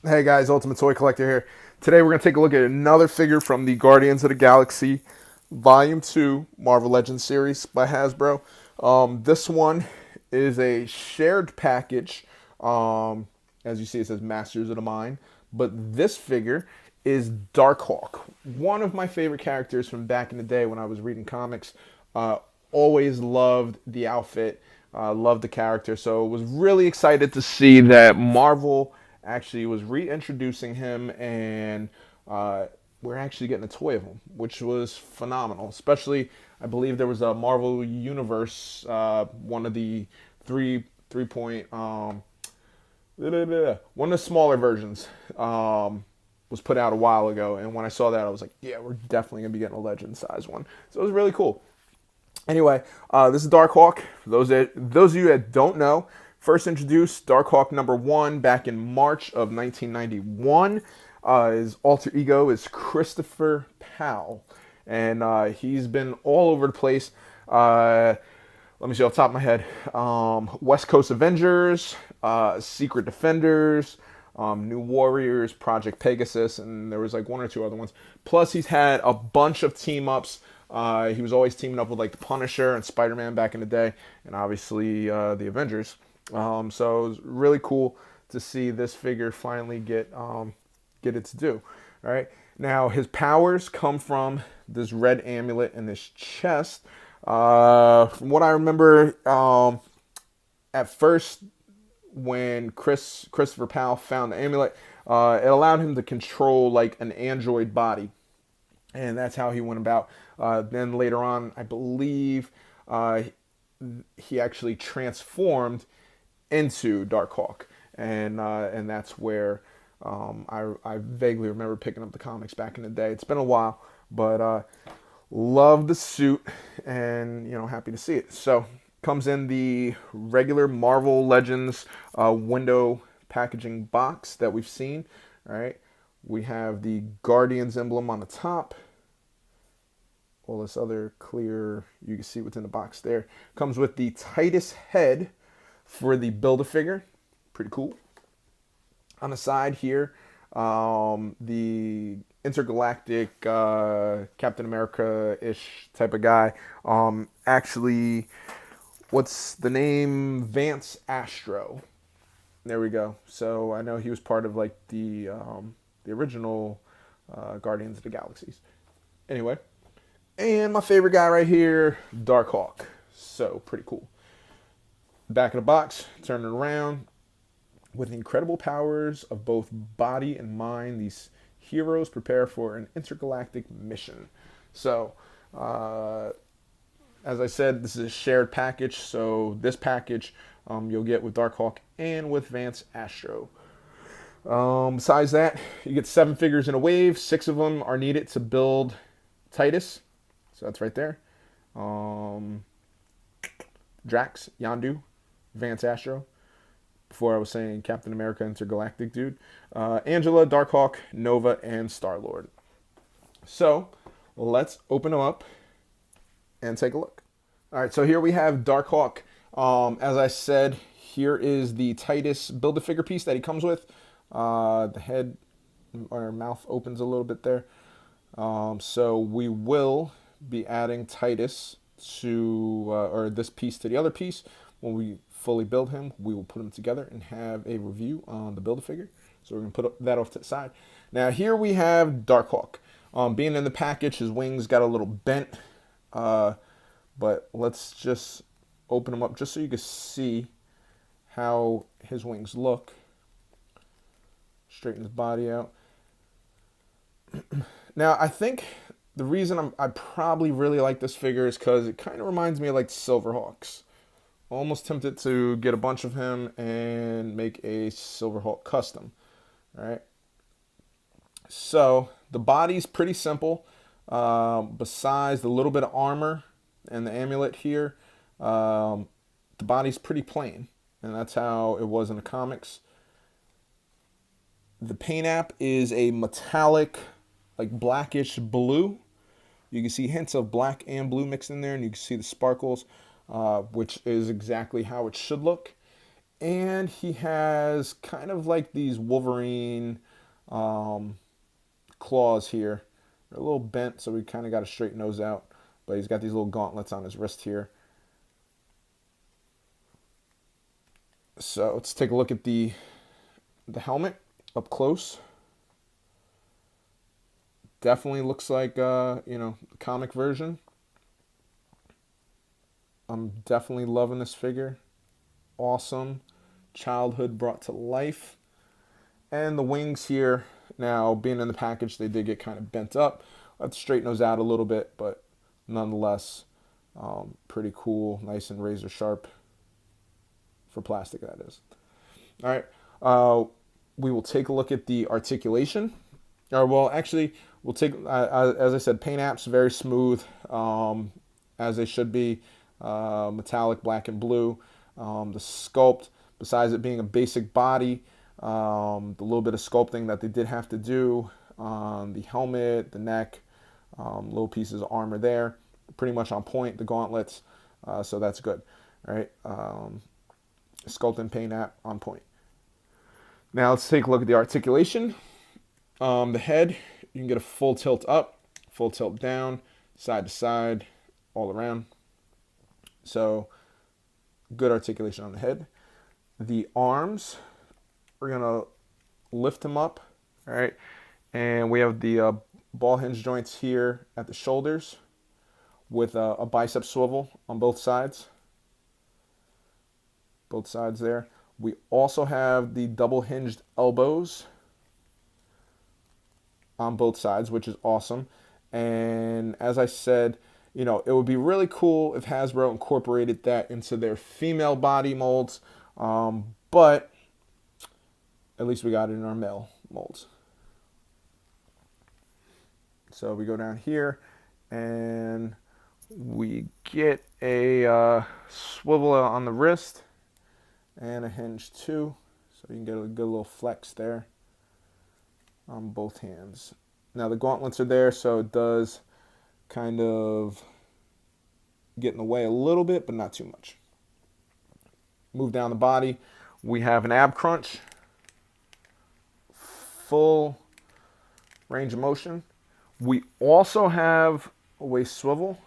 Hey guys, Ultimate Toy Collector here. Today we're going to take a look at another figure from the Guardians of the Galaxy Volume 2 Marvel Legends series by Hasbro. This one is a shared package. As you see, it says Masters of the Mind. But this figure is Darkhawk, one of my favorite characters from back in the day when I was reading comics. Always loved the outfit, loved the character, so was really excited to see that Marvel actually was reintroducing him, and we're actually getting a toy of him, which was phenomenal. Especially, I believe there was a Marvel Universe, one of the three point, one of the smaller versions. Was put out a while ago, and when I saw that, I was like, yeah, we're definitely gonna be getting a legend size one. So it was really cool. Anyway, this is Darkhawk. For those of you that don't know, first introduced Darkhawk #1 back in March of 1991. His alter ego is Christopher Powell, and he's been all over the place. Let me see off the top of my head. West Coast Avengers, Secret Defenders, New Warriors, Project Pegasus, and there was like one or two other ones. Plus, he's had a bunch of team ups. He was always teaming up with like the Punisher and Spider-Man back in the day, and obviously the Avengers. So it was really cool to see this figure finally get its due. All right, now his powers come from this red amulet in his chest. From what I remember, at first, when Christopher Powell found the amulet, it allowed him to control like an android body, and that's how he went about. Then later on, I believe he actually transformed into Darkhawk, and that's where I vaguely remember picking up the comics back in the day. It's been a while, but love the suit, and happy to see it. So comes in the regular Marvel Legends window packaging box that we've seen. All right, we have the Guardians emblem on the top. All this other clear, you can see what's in the box there. Comes with the Titus head for the Build-A-Figure. Pretty cool. On the side here, the intergalactic Captain America-ish type of guy. Actually, what's the name? Vance Astro. There we go. So I know he was part of like the original Guardians of the Galaxies. Anyway, and my favorite guy right here, Darkhawk. So pretty cool. Back of the box, turn it around. With incredible powers of both body and mind, these heroes prepare for an intergalactic mission. So, as I said, this is a shared package. So this package you'll get with Darkhawk and with Vance Astro. Besides that, you get 7 figures in a wave. 6 of them are needed to build Titus. So that's right there. Drax, Yondu, Vance Astro. Before I was saying Captain America Intergalactic dude. Angela, Darkhawk, Nova, and Star-Lord. So let's open them up and take a look. All right, so here we have Darkhawk. As I said, here is the Titus Build-A-Figure piece that he comes with. The head or mouth opens a little bit there. So we will be adding Titus to, or this piece to the other piece. When we fully build him, we will put them together and have a review on the Build-A-Figure. So we're going to put that off to the side. Now here we have Darkhawk. Being in the package, his wings got a little bent. But let's just open him up just so you can see how his wings look. Straighten his body out. Now I think the reason I probably really like this figure is because it kind of reminds me of like Silverhawks. Almost tempted to get a bunch of him and make a Silverhawk custom. All right. So the body's pretty simple. Besides the little bit of armor and the amulet here, the body's pretty plain, and that's how it was in the comics. The paint app is a metallic, like blackish blue. You can see hints of black and blue mixed in there, and you can see the sparkles, which is exactly how it should look. And he has kind of like these Wolverine claws here. They're a little bent, so we kind of got to straighten those out. But he's got these little gauntlets on his wrist here. So let's take a look at the helmet up close. Definitely looks like the comic version. I'm definitely loving this figure. Awesome. Childhood brought to life. And the wings here, now being in the package, they did get kind of bent up. Let's straighten those out a little bit, but nonetheless, pretty cool, nice and razor sharp for plastic, that is. All right, we will take a look at the articulation. Well, actually, we'll take, as I said, paint apps, very smooth, as they should be, metallic, black and blue. The sculpt, besides it being a basic body, the little bit of sculpting that they did have to do on the helmet, the neck, little pieces of armor there, pretty much on point, the gauntlets, so that's good. All right, sculpt and paint app on point. Now let's take a look at the articulation. The head, you can get a full tilt up, full tilt down, side to side, all around. So good articulation on the head. The arms, we're gonna lift them up, all right? And we have the ball hinge joints here at the shoulders with a bicep swivel on both sides. Both sides there. We also have the double hinged elbows on both sides, which is awesome. And as I said, it would be really cool if Hasbro incorporated that into their female body molds, but at least we got it in our male molds. So we go down here and we get a swivel on the wrist and a hinge too, so you can get a good little flex there on both hands. Now the gauntlets are there, so it does kind of get in the way a little bit, but not too much. Move down the body. We have an ab crunch, full range of motion. We also have a waist swivel.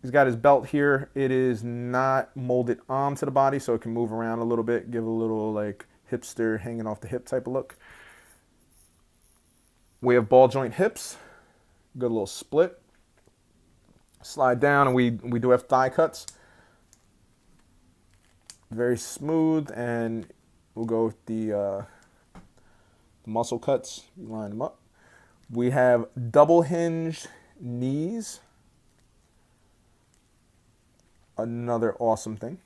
He's got his belt here. It is not molded onto the body, so it can move around a little bit, give a little like hipster hanging off the hip type of look. We have ball joint hips, good little split. Slide down, and we do have thigh cuts. Very smooth, and we'll go with the muscle cuts. Line them up. We have double hinged knees. Another awesome thing.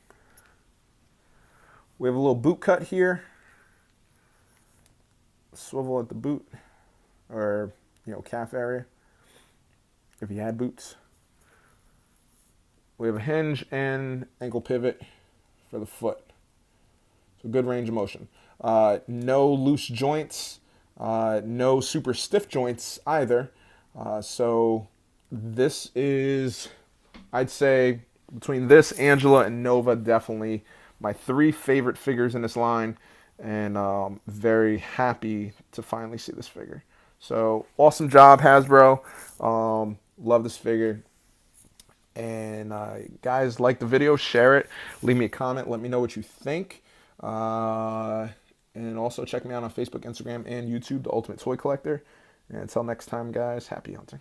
We have a little boot cut here. Swivel at the boot, or calf area, if you had boots. We have a hinge and ankle pivot for the foot. So good range of motion. No loose joints, no super stiff joints either. So this is, I'd say, between this, Angela, and Nova, definitely my 3 favorite figures in this line, and very happy to finally see this figure. So awesome job, Hasbro. Love this figure. And guys, like the video, share it, leave me a comment, let me know what you think. And also check me out on Facebook, Instagram, and YouTube, The Ultimate Toy Collector. And until next time, guys, happy hunting.